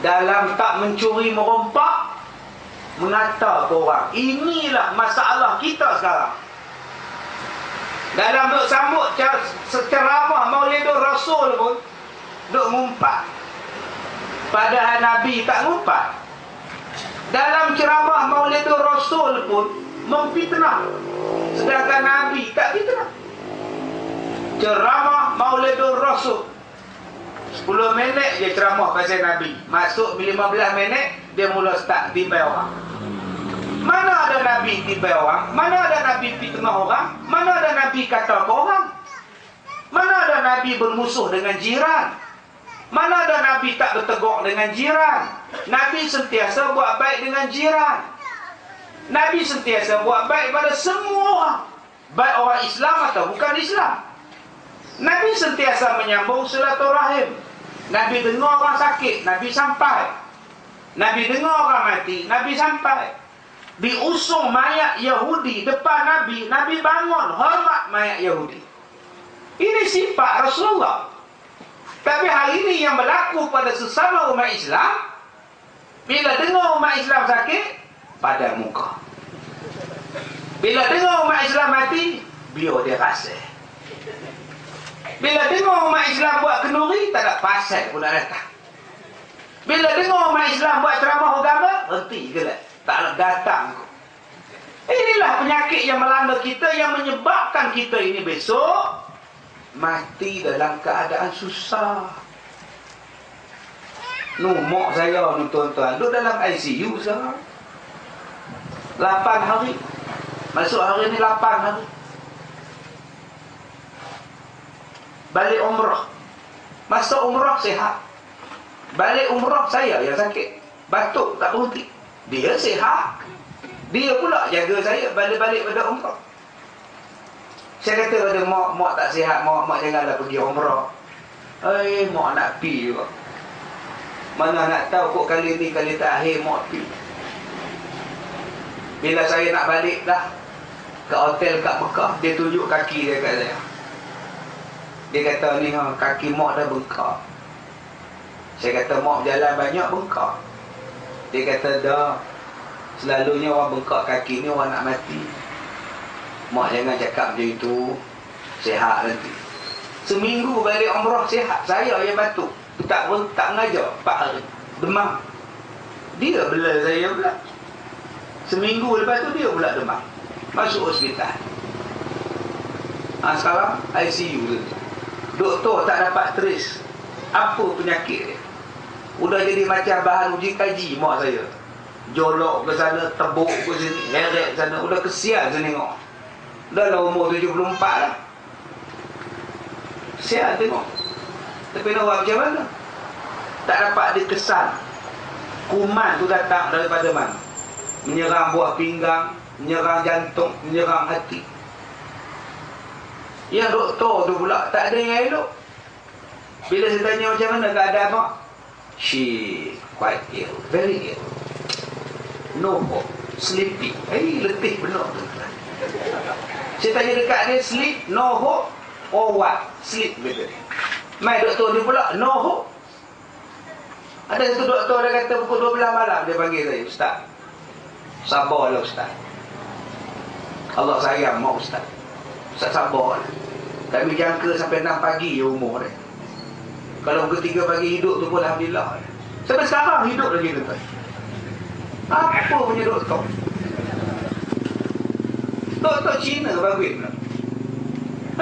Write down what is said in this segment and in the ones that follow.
dalam tak mencuri merompak, mengata ke orang. Inilah masalah kita sekarang. Dalam duk sambut ceramah Maulidur Rasul pun duk ngumpat, padahal Nabi tak ngumpat. Dalam ceramah Maulidur Rasul pun memfitnah, sedangkan Nabi tak fitnah. Ceramah Maulidur Rasul 10 minit dia ceramah pasal Nabi, masuk 15 minit dia mula start tibai orang. Mana ada Nabi tibai orang? Mana ada Nabi fitnah orang? Mana ada Nabi kata ke orang? Mana ada Nabi bermusuh dengan jiran? Mana ada Nabi tak bertegur dengan jiran? Nabi sentiasa buat baik dengan jiran. Nabi sentiasa buat baik pada semua orang, baik orang Islam atau bukan Islam. Nabi sentiasa menyambung silaturahim. Nabi dengar orang sakit, Nabi sampai. Nabi dengar orang mati, Nabi sampai. Diusung mayat Yahudi depan Nabi, Nabi bangun, hormat mayat Yahudi. Ini sifat Rasulullah. Tapi hari ini yang berlaku pada sesama umat Islam, bila dengar umat Islam sakit, pada muka. Bila dengar umat Islam mati, biar dia rasa. Bila dengar umat Islam buat kenduri, tak ada pasal pun nak datang. Bila dengar umat Islam buat ceramah agama, berhenti je lah, tak nak datang. Inilah penyakit yang melanda kita, yang menyebabkan kita ini besok mati dalam keadaan susah. Mak saya ni tuan-tuan, duduk dalam ICU sekarang 8 hari. Masuk hari ni 8 hari. Balik umrah, masuk umrah sihat. Balik umrah saya yang sakit, batuk tak berhenti. Dia sihat, dia pula jaga saya balik-balik pada umrah. Saya kata pada mak tak sihat, mak janganlah pergi umrah. Mak nak pergi juga. Mana nak tahu kok kali ni kali terakhir mak pergi. Bila saya nak balik dah ke hotel kat Mekah, dia tunjuk kaki dia kat saya. Dia kata ni kaki mak dah bengkak. Saya kata mak berjalan banyak bengkak. Dia kata dah, selalunya orang bengkak kaki ni orang nak mati. Mak jangan cakap macam itu, sihat nanti. Seminggu balik umrah sihat, saya yang batuk. Tak mengajar 4 hari, demam. Dia bela saya pula. Seminggu lepas tu dia pula demam, masuk hospital. Sekarang ICU tu. Doktor tak dapat trace apa penyakit dia. Udah jadi macam bahan uji kaji mak saya. Jolok ke sana, tebuk ke sini, heret ke sana. Udah kesian saya tengok. Dah lah umur 74 lah. Kesian tengok. Tapi nak buat macam mana? Tak dapat dikesan. Kuman tu datang daripada mana? Menyerang buah pinggang, menyerang jantung, menyerang hati. Yang doktor tu pula tak ada yang elok. Bila saya tanya macam mana keadaan mak, she quite ill, very ill, no hope, sleepy. Letih benar tu. Saya tanya dekat dia, sleep, no hope, or what? Sleep betul. Mai doktor dia pula, no hope. Ada satu doktor dia kata pukul 12 malam dia panggil saya, Ustaz, sabarlah Ustaz, Allah sayang mak Ustaz. Ustaz sabar lah. Kami jangka sampai 6 pagi je umur dia. Kalau pukul 3 pagi hidup tu pun Alhamdulillah. Sampai sekarang hidup lagi tu. Apa punya doktor? Doktor Cina bagus pula.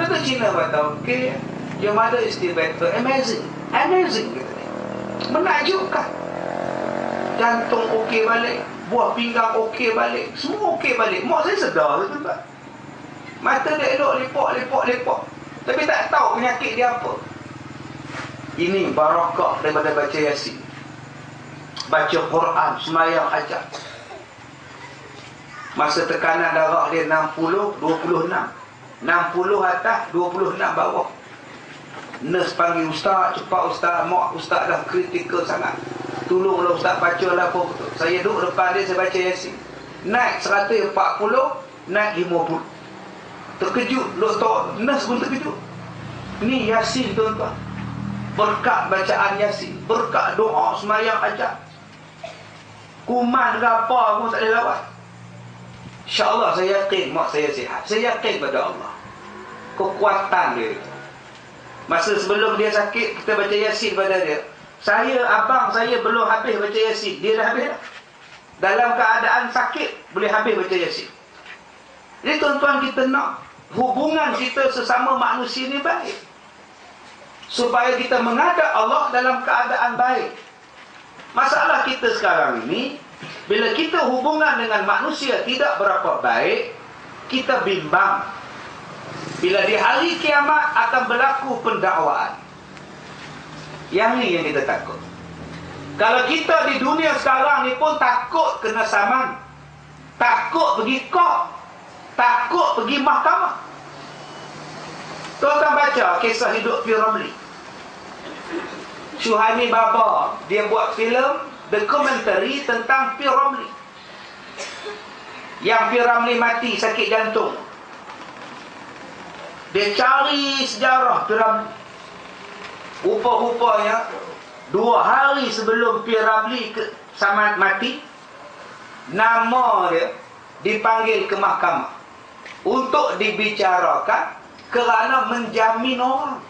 Doktor Cina kata, okay, your mother is still better. Amazing. Amazing. Menakjubkan. Jantung okey balik, buah pinggang okey balik, semua okey balik. Mak saya sedar tu tuan. Mata dia elok, lepok. Tapi tak tahu penyakit dia apa. Ini barakah daripada baca Yasin, baca Quran, sembahyang hajat. Masa tekanan darah dia 60, 26. 60 atas, 26 bawah. Nurse panggil ustaz, cepat ustaz, mak ustaz dah kritikal sangat. Tolonglah ustaz bacalah apa. Saya duduk depan dia, saya baca Yasin. Naik 140, naik 50. Terkejut doktor, nurse pun terkejut. Ni Yasin tuan-tuan. berkat bacaan Yasin, berkat doa semayang hajat, kuman ke apa pun tak boleh lawan. InsyaAllah saya yakin mak saya sihat. Saya yakin pada Allah kekuatan dia. Masa sebelum dia sakit, kita baca Yasin pada dia. Abang saya belum habis baca Yasin, dia dah habis dah. Dalam keadaan sakit boleh habis baca Yasin. Jadi tuan-tuan, kita nak hubungan kita sesama manusia ni baik, supaya kita menghadap Allah dalam keadaan baik. Masalah kita sekarang ini, bila kita hubungan dengan manusia tidak berapa baik, kita bimbang. Bila di hari kiamat akan berlaku pendakwaan. Yang ni yang kita takut. Kalau kita di dunia sekarang ni pun takut kena saman, takut pergi kot, takut pergi mahkamah. Tuan-tuan baca kisah hidup P. Ramlee. Syuhaimi Baba, dia buat filem dokumentari tentang P. Ramlee. Yang P. Ramlee mati sakit jantung. Dia cari sejarah P. Ramlee. Rupa-rupanya 2 hari sebelum P. Ramlee mati, nama dia dipanggil ke mahkamah untuk dibicarakan kerana menjamin orang.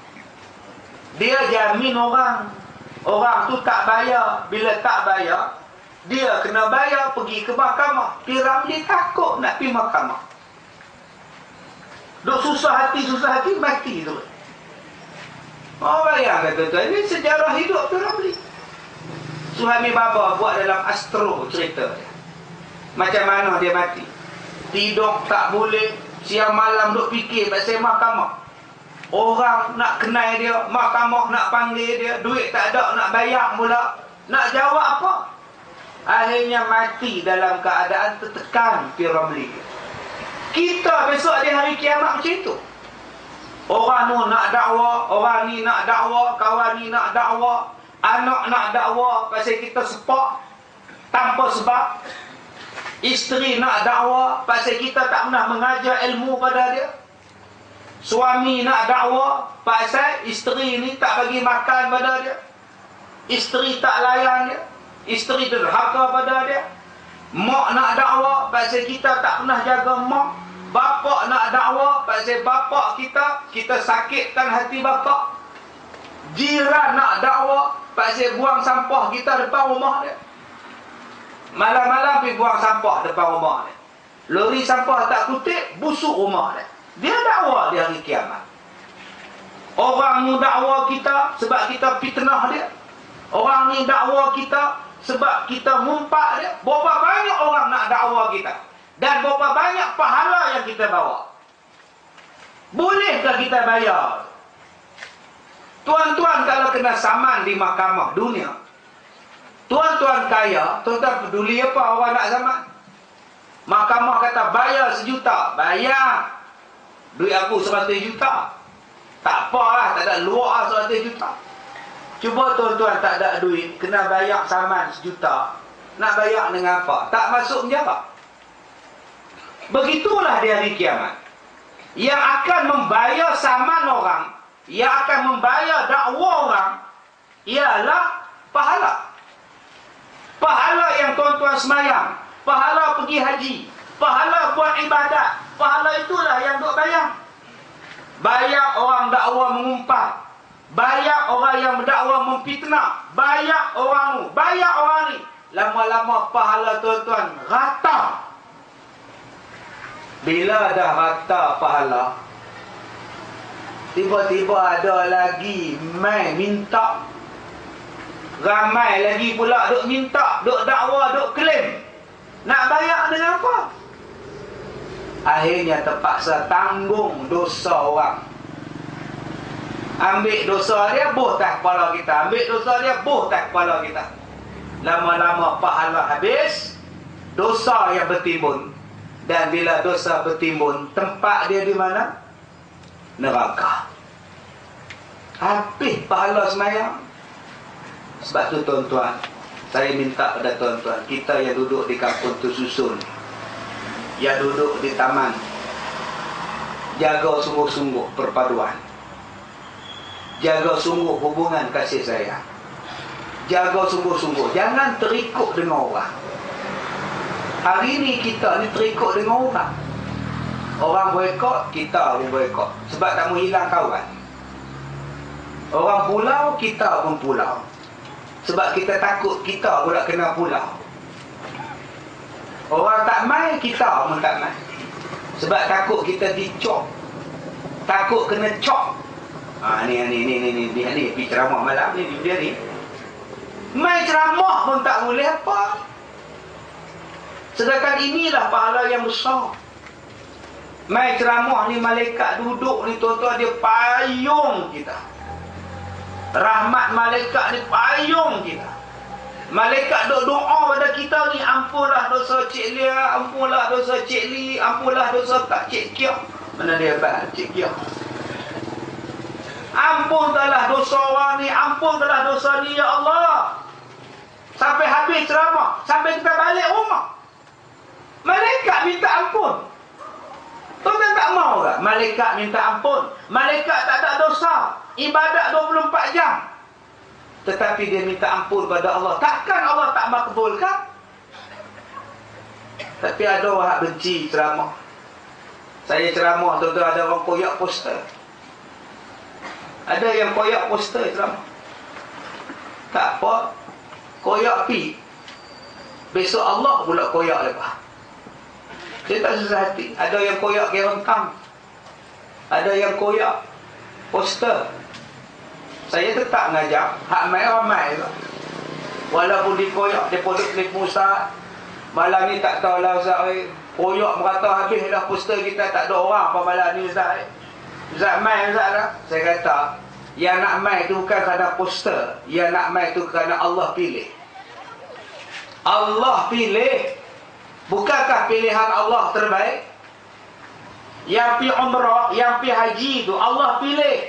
Dia jamin orang tu tak bayar. Bila tak bayar, dia kena bayar, pergi ke mahkamah. P. Ramlee takut nak pergi mahkamah. Duk susah hati mati tu. Bayangkan tuan-tuan, ini sejarah hidup P. Ramlee. Syuhaimi Baba buat dalam Astro cerita dia. Macam mana dia mati. Tidur tak boleh, siang malam duk fikir pasal mahkamah. Orang nak kenal dia, mahkamah nak panggil dia, duit tak ada nak bayar pula. Nak jawab apa? Akhirnya mati dalam keadaan tertekan P. Ramlee. Kita besok di hari kiamat macam itu. Orang tu nak dakwa, orang ni nak dakwa, kawan ni nak dakwa, anak nak dakwa pasal kita sepak tanpa sebab. Isteri nak dakwa pasal kita tak pernah mengajar ilmu pada dia. Suami nak dakwa pasal isteri ni tak bagi makan pada dia. Isteri tak layan dia. Isteri derhaka pada dia. Mak nak dakwa pasal kita tak pernah jaga mak. Bapak nak dakwa pasal bapak kita sakitkan hati bapak. Jiran nak dakwa pasal buang sampah kita depan rumah dia. Malam-malam pergi buang sampah depan rumah dia. Lori sampah tak kutip, busuk rumah dia. Dia dakwa di hari kiamat. Orang ni dakwa kita sebab kita fitnah dia. Orang ni dakwa kita sebab kita mumpak dia. Berapa banyak orang nak dakwa kita, dan berapa banyak pahala yang kita bawa. Bolehkah kita bayar? Tuan-tuan kalau kena saman di mahkamah dunia, tuan-tuan kaya, tuan-tuan peduli apa orang nak saman? Mahkamah kata bayar 1 juta, bayar. Duit aku 100 juta. Tak apalah, tak ada luar 100 juta. Cuba tuan-tuan tak ada duit, kena bayar saman 1 juta. Nak bayar dengan apa? Tak masuk penjara. Begitulah di hari kiamat. Yang akan membayar saman orang, yang akan membayar dakwa orang, ialah pahala. Pahala yang tuan-tuan semayang, pahala pergi haji, pahala buat ibadat, pahala itulah yang duk bayar. Bayar orang dakwa mengumpat, bayar orang yang mendakwa memfitnah, bayar orang ni, bayar orang ni. Lama-lama pahala tuan-tuan rata. Bila dah rata pahala, tiba-tiba ada lagi mai minta. Ramai lagi pula duk minta, duk dakwa, duk klaim. Nak bayar dengan apa? Akhirnya terpaksa tanggung dosa orang. Ambil dosa dia, buh tak kepala kita. Ambil dosa dia, buh tak kepala kita. Lama-lama pahala habis, dosa yang bertimbun. Dan bila dosa bertimbun, tempat dia di mana? Neraka. Habis pahala semayang. Sebab tu tuan-tuan, saya minta pada tuan-tuan, kita yang duduk di kampung tersusun, yang duduk di taman, jaga sungguh-sungguh perpaduan. Jaga sungguh hubungan kasih sayang. Jaga sungguh-sungguh. Jangan terikut dengan orang. Hari ni kita ni terikut dengan orang. Orang boykot, kita pun boykot. Sebab tak mau hilang kawan. Orang pulau, kita pun pulau. Sebab kita takut kita pula kena pulau. Orang tak mai, kita pun tak mai. Sebab takut kita dicop. Takut kena cop. Ni pergi ceramah malam ni, dia ni. Mai ceramah pun tak boleh apa. Sedangkan inilah pahala yang besar. Mai ceramah ni, malaikat duduk ni, tuan-tuan, dia payung kita. Rahmat malaikat ni payung kita. Malaikat duk doa pada kita ni, ampunlah dosa Cik Lia, ampunlah dosa Cik Li, ampunlah dosa Kak Cik Kiok. Mana dia Pak Cik Kiok? Ampunkanlah dosa orang ni, ampunkanlah dosa ni ya Allah. Sampai habis ceramah, sampai kita balik rumah, malaikat minta ampun. Tuan-tuan tak mau tak? Malaikat minta ampun. Malaikat tak ada dosa, ibadat 24 jam, tetapi dia minta ampun pada Allah. Takkan Allah tak makbulkan? Tapi ada orang benci ceramah. Saya ceramah, tuan-tuan, ada orang koyak poster. Ada yang koyak poster ceramah. Tak apa, koyak pi. Besok Allah pula koyak lepas. Dia tak susah hati. Ada yang koyak gerengkam, ada yang koyak poster. Saya tetap ngajak hak mai ramai tu. Walaupun dikoyak, dia produk telefon Ustaz. Malam ni tak tahulah Ustaz, koyak merata habis dah poster kita, tak ada orang apa malam ni Ustaz. Ustaz mai Ustaz dah. Saya kata, yang nak mai tu bukan kerana poster, yang nak mai tu kerana Allah pilih. Allah pilih. Bukankah pilihan Allah terbaik? Yang pi umrah, yang pi haji tu Allah pilih.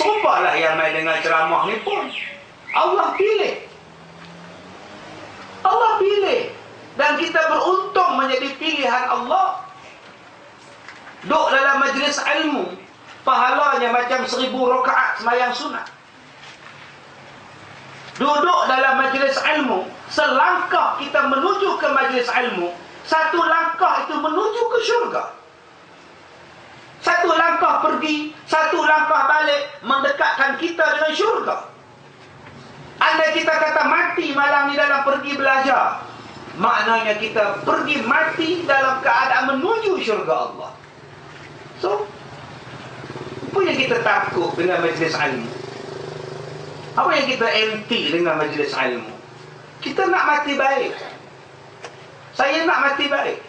Serupalah yang mai dengan ceramah ni pun Allah pilih. Allah pilih. Dan kita beruntung menjadi pilihan Allah. Duduk dalam majlis ilmu, pahalanya macam 1000 rakaat sembahyang sunat. Duduk dalam majlis ilmu, selangkah kita menuju ke majlis ilmu, satu langkah itu menuju ke syurga. Satu langkah pergi, satu langkah balik, mendekatkan kita dengan syurga. Andai kita kata mati malam ni dalam pergi belajar, maknanya kita pergi mati dalam keadaan menuju syurga Allah. So, apa yang kita takut dengan majlis ilmu? Apa yang kita anti dengan majlis ilmu? Kita nak mati baik. Saya nak mati baik.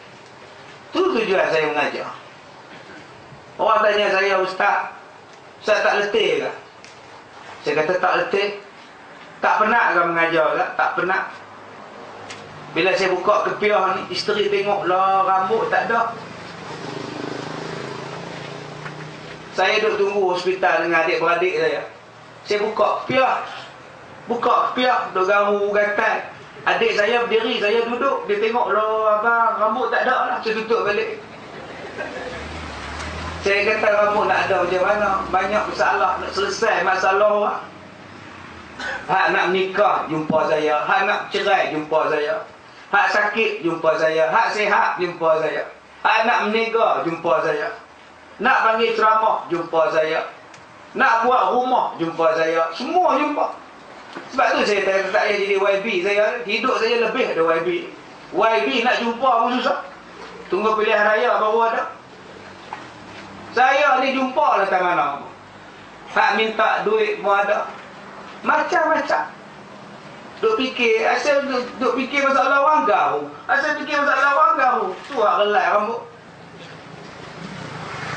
Itu tujuan saya mengajar. Orang tanya saya, Ustaz tak letih ke? Saya kata tak letih. Tak penat ke mengajar ke? Tak penat. Bila saya buka kepiah ni, isteri tengok lah rambut tak ada. Saya duduk tunggu hospital dengan adik-beradik saya. Saya buka kepiah, duduk garu gatal. Adik saya berdiri, saya duduk. Dia tengok lah abang, rambut tak ada lah. Saya tutup balik. Saya kata rambut nak ada macam mana? Banyak masalah, nak selesai masalah orang. Hak nak nikah, jumpa saya. Hak nak cerai, jumpa saya. Hak sakit, jumpa saya. Hak sihat, jumpa saya. Hak nak meniaga, jumpa saya. Nak panggil ceramah, jumpa saya. Nak buat rumah, jumpa saya. Semua jumpa. Sebab tu saya tak payah jadi YB. Hidup saya lebih ada YB. YB nak jumpa pun susah. Tunggu pilihan raya baru ada. Saya ni jumpa lah tak mana. Hak minta duit pun ada. Macam-macam. Duk fikir, asal duk fikir masalah orang garu. Asal fikir masalah orang garu. Tu hak relai rambut.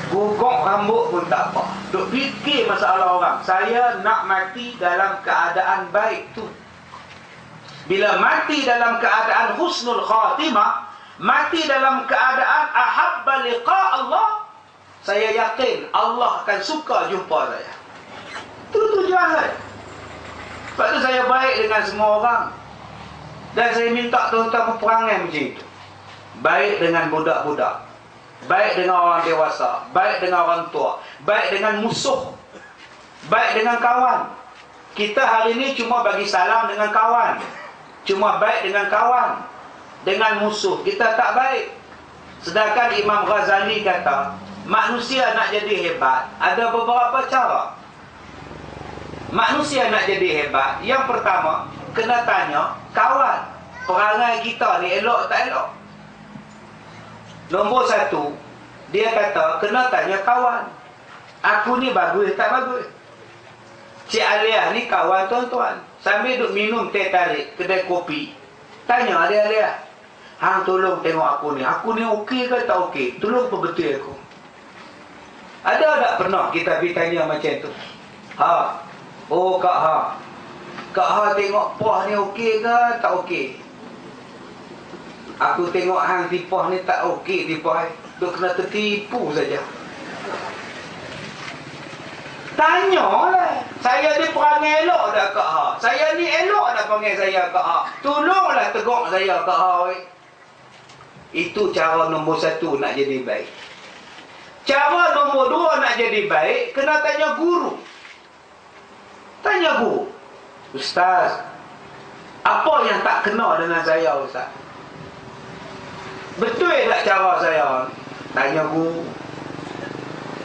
Gugok rambut pun tak apa. Duk fikir masalah orang. Saya nak mati dalam keadaan baik tu. Bila mati dalam keadaan husnul khatimah, mati dalam keadaan ahabba liqa Allah, saya yakin Allah akan suka jumpa saya. Itu tujuan saya. Sebab tu saya baik dengan semua orang. Dan saya minta tuan-tuan peperangan macam itu. Baik dengan budak-budak, baik dengan orang dewasa, baik dengan orang tua, baik dengan musuh. Baik dengan kawan. Kita hari ini cuma bagi salam dengan kawan. Cuma baik dengan kawan. Dengan musuh kita tak baik. Sedangkan Imam Ghazali kata, manusia nak jadi hebat ada beberapa cara. Manusia nak jadi hebat, yang pertama kena tanya kawan, perangai kita ni elok tak elok. Nombor satu, dia kata kena tanya kawan, aku ni bagus tak bagus. Cik Alia ni kawan tuan-tuan, sambil duk minum teh tarik kedai kopi, tanya Alia, hang tolong tengok aku ni okey ke tak okey, tolong perbetul aku. Ada tak pernah kita pergi tanya macam tu? Ha, oh Kak Ha, Kak Ha tengok poh ni okey ke tak okey? Aku tengok hang tipah ni tak okey tipah. Duk kena tertipu saja. Tanyalah, saya ni perangai elok dah Kak Ha? Saya ni elok dah panggil saya Kak Ha? Tolonglah tegak saya Kak Ha. Itu cara nombor satu nak jadi baik. Cara nombor dua nak jadi baik, kena tanya guru. Tanya guru, Ustaz, apa yang tak kena dengan saya Ustaz? Betul tak cara saya? Tanya guru.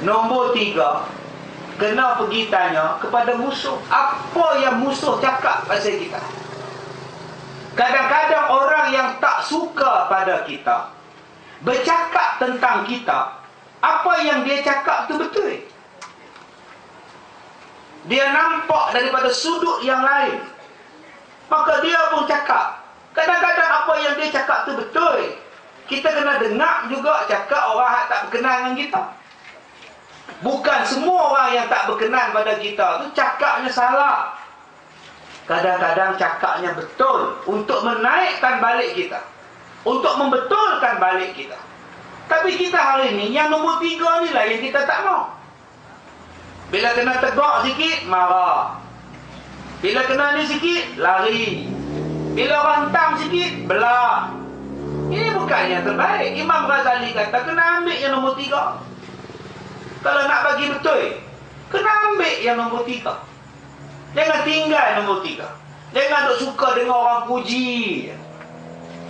Nombor tiga, kena pergi tanya kepada musuh. Apa yang musuh cakap pasal kita? Kadang-kadang orang yang tak suka pada kita bercakap tentang kita, apa yang dia cakap tu betul. Dia nampak daripada sudut yang lain, maka dia pun cakap. Kadang-kadang apa yang dia cakap tu betul. Kita kena dengar juga cakap orang yang tak berkenan dengan kita. Bukan semua orang yang tak berkenan pada kita tu cakapnya salah. Kadang-kadang cakapnya betul untuk menaikkan balik kita, untuk membetulkan balik kita. Tapi kita hari ni yang nombor tiga ni lah yang kita tak mau. Bila kena tegak sikit, marah. Bila kena ni sikit, lari. Bila rantang sikit, belah. Ini bukan yang terbaik. Imam Ghazali kata kena ambil yang nombor tiga. Kalau nak bagi betul, kena ambil yang nombor tiga. Jangan tinggal nombor tiga. Jangan duk suka dengar orang puji.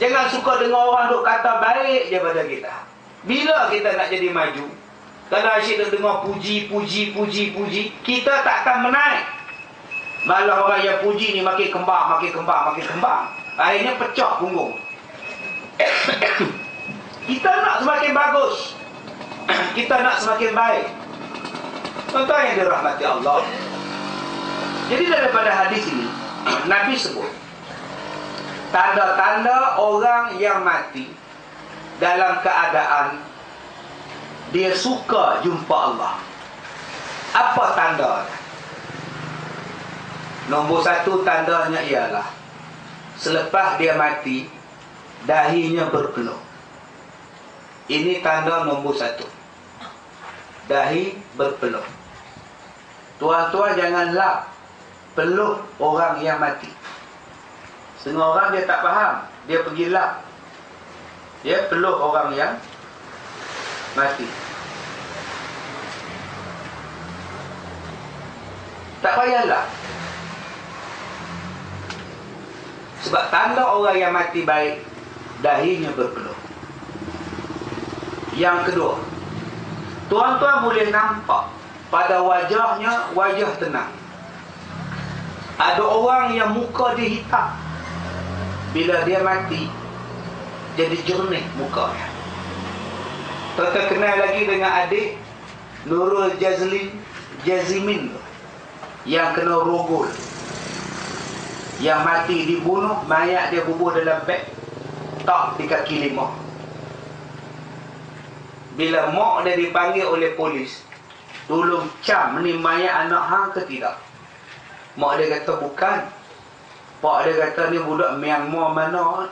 Jangan suka dengar orang duk kata baik daripada kita. Bila kita nak jadi maju, kalau asyik duk dengar puji, kita tak akan menaik. Malah orang yang puji ni makin kembang. Akhirnya pecah punggung. Kita nak semakin bagus. Kita nak semakin baik. Tuan-tuan yang dirahmati Allah. Jadi daripada hadis ini, Nabi sebut tanda-tanda orang yang mati dalam keadaan dia suka jumpa Allah. Apa tanda? Nombor satu tandanya ialah selepas dia mati, dahinya berpeluh. Ini tanda nombor satu. Dahi berpeluh. Tuan-tuan janganlah peluk orang yang mati. Setengah orang dia tak faham, dia pergi lap, dia peluk orang yang mati. Tak payahlah. Sebab tanda orang yang mati baik, dahinya berpeluh. Yang kedua, tuan-tuan boleh nampak pada wajahnya, wajah tenang. Ada orang yang muka dia hitam, bila dia mati jadi jernih mukanya. Tuan-tuan kenal lagi dengan adik Nurul Jazimin yang kena rogol, yang mati dibunuh, mayat dia bubuh dalam beg, tak di kaki lima. Bila mak dia dipanggil oleh polis, tolong cam ni mayat anak hang ke tidak? Mak dia kata bukan. Pak dia kata ni budak Myanmar mana.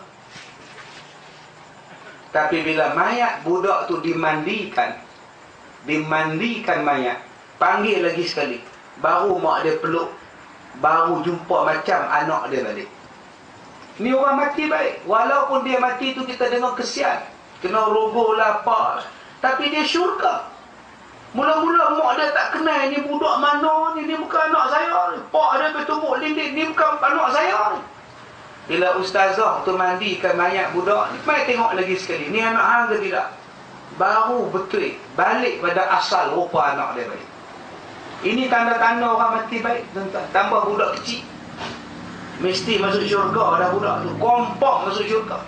Tapi bila mayat budak tu dimandikan mayat, panggil lagi sekali, baru mak dia peluk, baru jumpa macam anak dia balik. Ni orang mati baik. Walaupun dia mati tu kita dengar kesian, kena rogoh lah apa, tapi dia syurga. Mula-mula mak dia tak kenal ni budak mana ni, ni bukan anak saya ni. Pak dia bertumbuk lindit, ni bukan anak saya ni. Bila ustazah tu mandikan mayat budak ni, mai tengok lagi sekali, ni anak hang ke tidak? Baru betul balik pada asal rupa anak dia baik. Ini tanda-tanda orang mati baik, tuan-tuan. Tambah budak kecil, mesti masuk syurga dah budak tu, kompak masuk syurga.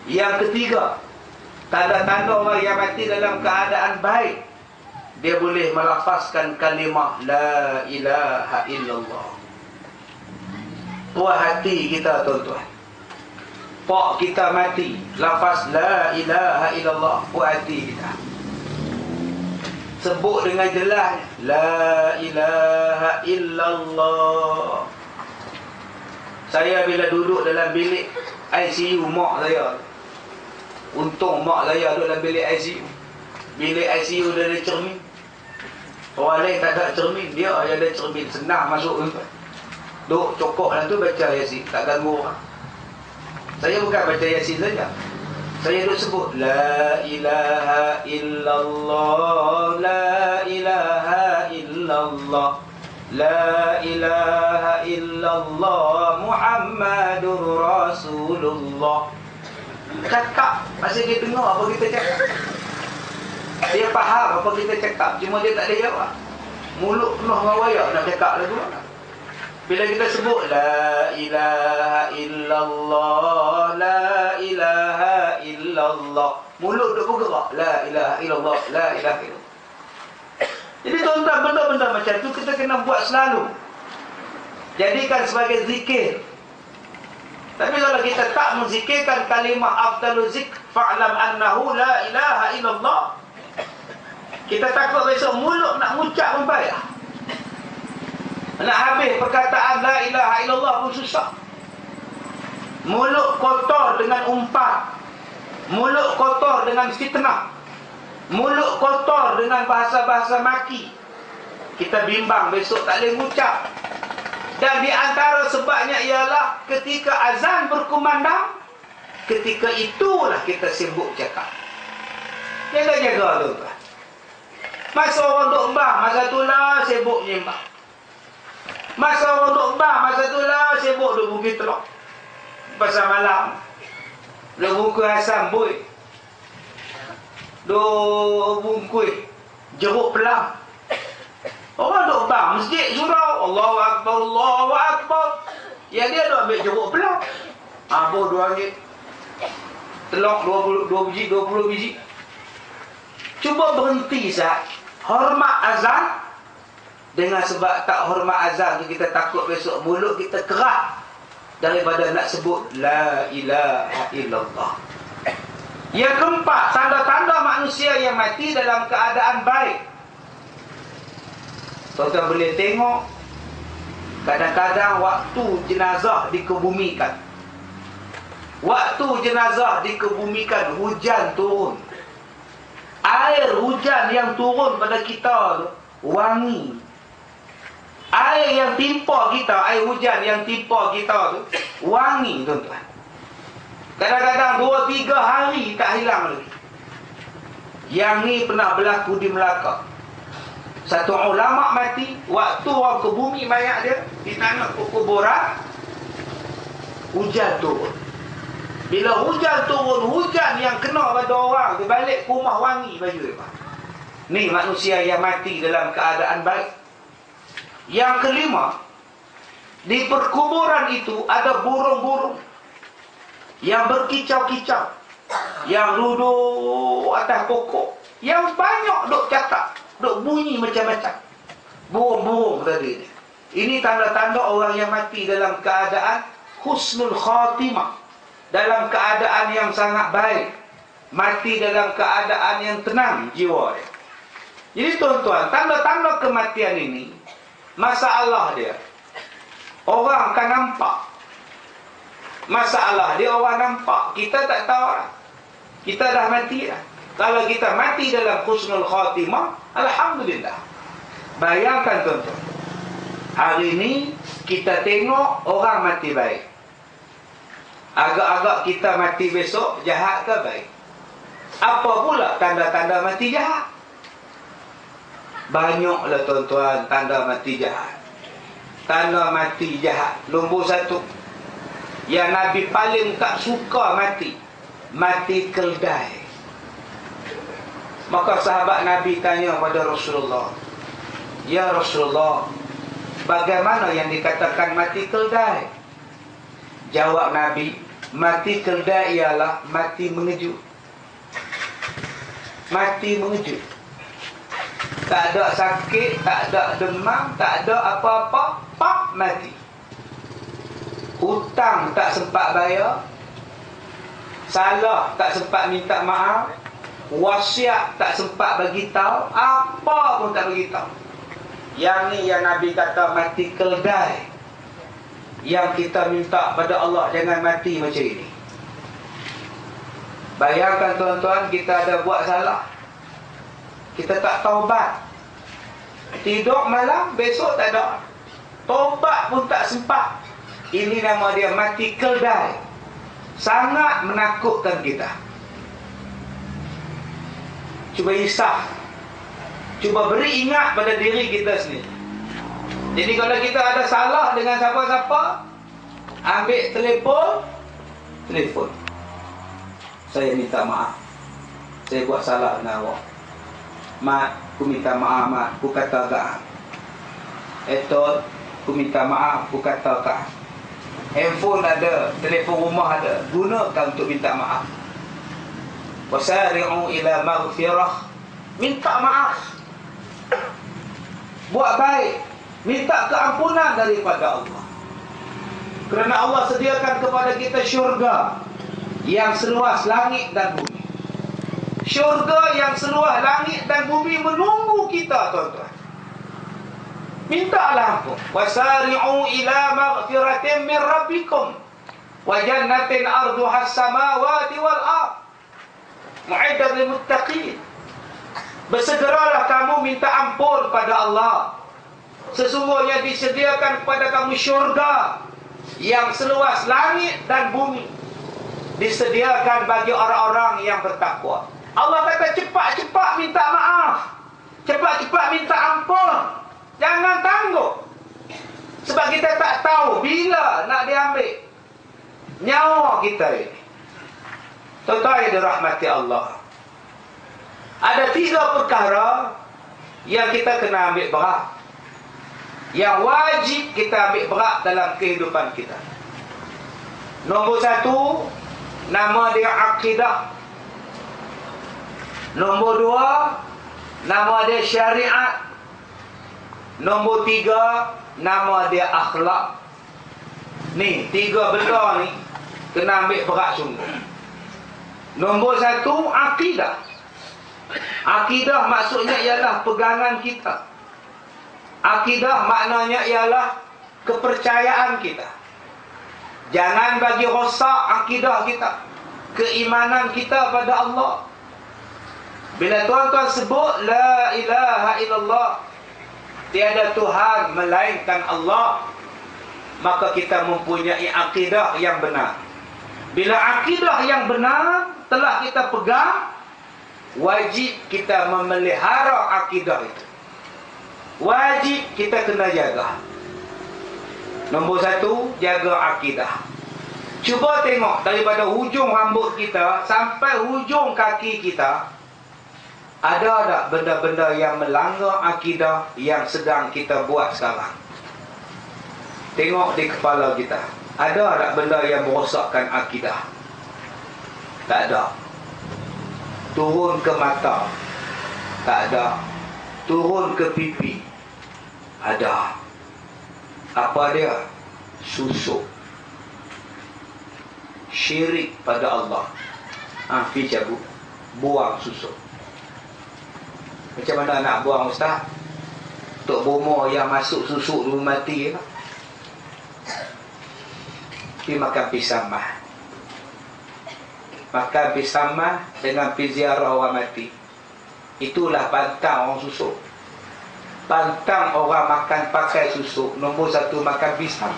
Yang ketiga, tanda-tanda orang yang mati dalam keadaan baik, dia boleh melafazkan kalimah la ilaha illallah. Puas hati kita, tuan-tuan. Pak kita mati, lafaz la ilaha illallah, puas hati kita. Sebut dengan jelas, la ilaha illallah. Saya bila duduk dalam bilik ICU mak saya, untung mak saya duduk dalam bilik ICU. Bilik ICU dia ada cermin. Orang lain tak ada cermin, dia yang ada cermin, senang masuk. Duduk cokok dalam tu baca Yasin, tak ganggu orang. Saya bukan baca Yasin saja, saya duduk sebut la ilaha illallah, la ilaha illallah, la ilaha illallah, Muhammadur Rasulullah. Cakap, masa dia dengar apa kita cakap, dia faham apa kita cakap, cuma dia tak ada jawab. Mulut penuh dengan wayak nak cakap lagu mana. Bila kita sebut la ilaha illallah, la ilaha illallah, mulut dia bergerak, la ilaha illallah, la ilaha illallah. Jadi tuan-tuan, benda-benda macam tu kita kena buat selalu, jadikan sebagai zikir. Tapi kalau kita tak menzikirkan kalimah afdalu zik, fa'lam annahu la ilaha illallah, kita takut besok mulut nak mengucap pun payah. Nak habis perkataan la ilaha illallah pun susah. Mulut kotor dengan umpat, mulut kotor dengan fitnah, mulut kotor dengan bahasa-bahasa maki, kita bimbang besok tak boleh mengucap. Dan di antara sebabnya ialah ketika azan berkumandang, ketika itulah kita sibuk cakap. Jaga-jaga tu. Masa orang duk mbah, masa tu lah sibuk nyembah. Masa orang duk mbah, masa tu lah sibuk duk bungkit telur. Pasal malam duk bungkui asam boy, duk bungkui jeruk pelang. Orang duk mbah masjid surau, Allahu Akbar, Allahu Akbar. Ya dia duk ambil jeruk pelang. Boh RM2. Telur 20 biji. Cuba berhenti sat. Hormat azan. Dengan sebab tak hormat azan tu, kita takut besok mulut kita kerak daripada nak sebut la ilaha illallah. Yang keempat, tanda-tanda manusia yang mati dalam keadaan baik. Tuan-tuan boleh tengok, kadang-kadang waktu jenazah dikebumikan, waktu jenazah dikebumikan, hujan turun. Air hujan yang turun pada kita tu wangi. Air yang timpa kita, air hujan yang timpa kita tu wangi, tuan-tuan. Kadang-kadang 2-3 hari tak hilang lagi. Yang ni pernah berlaku di Melaka. Satu ulama mati, waktu orang ke bumi mayat dia di tanah kuburan, hujan turun. Bila hujan turun, hujan yang kena pada orang, dia balik ke rumah wangi baju dia. Ni manusia yang mati dalam keadaan baik. Yang kelima, di perkuburan itu ada burung-burung yang berkicau-kicau, yang duduk atas pokok, yang banyak duk cakap, duk bunyi macam-macam. Burung-burung tadi. Ini tanda-tanda orang yang mati dalam keadaan husnul khatimah, dalam keadaan yang sangat baik, mati dalam keadaan yang tenang jiwa dia. Jadi tuan-tuan, tanda-tanda kematian ini, masalah dia orang akan nampak. Masalah dia orang nampak, kita tak tahu lah. Kita dah mati lah. Kalau kita mati dalam husnul khatimah, alhamdulillah. Bayangkan tuan-tuan, hari ini kita tengok orang mati baik. Agak-agak kita mati besok jahat ke baik? Apa pula tanda-tanda mati jahat? Banyaklah tuan-tuan tanda mati jahat. Tanda mati jahat. Nombor satu, yang Nabi paling tak suka mati, mati keldai. Maka sahabat Nabi tanya pada Rasulullah, ya Rasulullah, bagaimana yang dikatakan mati keldai? Jawab Nabi, mati keldai ialah mati mengejut. Mati mengejut. Tak ada sakit, tak ada demam, tak ada apa-apa, pak, mati. Hutang tak sempat bayar, salah tak sempat minta maaf, wasiat tak sempat bagi tahu, apa pun tak bagi tahu. Yang ni yang Nabi kata mati keldai. Yang kita minta pada Allah jangan mati macam ini. Bayangkan tuan-tuan, kita ada buat salah, kita tak taubat, tidur malam, besok tak ada, taubat pun tak sempat. Ini nama dia mati keldai. Sangat menakutkan kita. Cuba isah, cuba beri ingat pada diri kita sendiri. Jadi kalau kita ada salah dengan siapa-siapa, ambil telefon, saya minta maaf, saya buat salah dengan awak. Mat, aku minta maaf, Mat, aku kata agak. Eton, aku minta maaf, aku kata agak. Handphone ada, telefon rumah ada, gunakan untuk minta maaf. Wasari'u ila maghfirah, minta maaf, buat baik, minta keampunan daripada Allah. Kerana Allah sediakan kepada kita syurga yang seluas langit dan bumi. Syurga yang seluas langit dan bumi menunggu kita, tuan-tuan. Mintalah ampun. Wasari'u ila maghfiratin min rabbikum wa jannatin arduha as-samawati wal ardh mu'iddat lil muttaqin. Bersegeralah kamu minta ampun pada Allah. Sesungguhnya disediakan kepada kamu syurga yang seluas langit dan bumi, disediakan bagi orang-orang yang bertakwa. Allah kata cepat-cepat minta maaf, cepat-cepat minta ampun, jangan tangguh. Sebab kita tak tahu bila nak diambil nyawa kita ini. Tuan-tuan yang dirahmati Allah, ada 3 perkara yang kita kena ambil berat, yang wajib kita ambil berat dalam kehidupan kita. Nombor 1, nama dia akidah. Nombor 2, nama dia syariat. Nombor 3, nama dia akhlak. Ni 3 benda ni kena ambil berat sungguh. Nombor 1, akidah. Akidah maksudnya ialah pegangan kita. Akidah maknanya ialah kepercayaan kita. Jangan bagi rosak akidah kita, keimanan kita pada Allah. Bila tuan-tuan sebut la ilaha illallah, tiada Tuhan melainkan Allah, maka kita mempunyai akidah yang benar. Bila akidah yang benar telah kita pegang, wajib kita memelihara akidah itu. Wajib kita kena jaga. Nombor 1, jaga akidah. Cuba tengok daripada hujung rambut kita sampai hujung kaki kita, ada tak benda-benda yang melanggar akidah yang sedang kita buat sekarang? Tengok di kepala kita, ada tak benda yang merosakkan akidah? Tak ada. Turun ke mata, tak ada. Turun ke pipi, ada. Apa dia? Susuk. Syirik pada Allah. Pergi cabut, buang susuk. Macam mana nak buang, Ustaz? Tok bomo yang masuk susuk dulu mati, pergi makan pisamah. Makan pisamah dengan pergi ziarah orang mati. Itulah pantang orang susuk. Pantang orang makan pakai susuk. Nombor 1, makan pisang.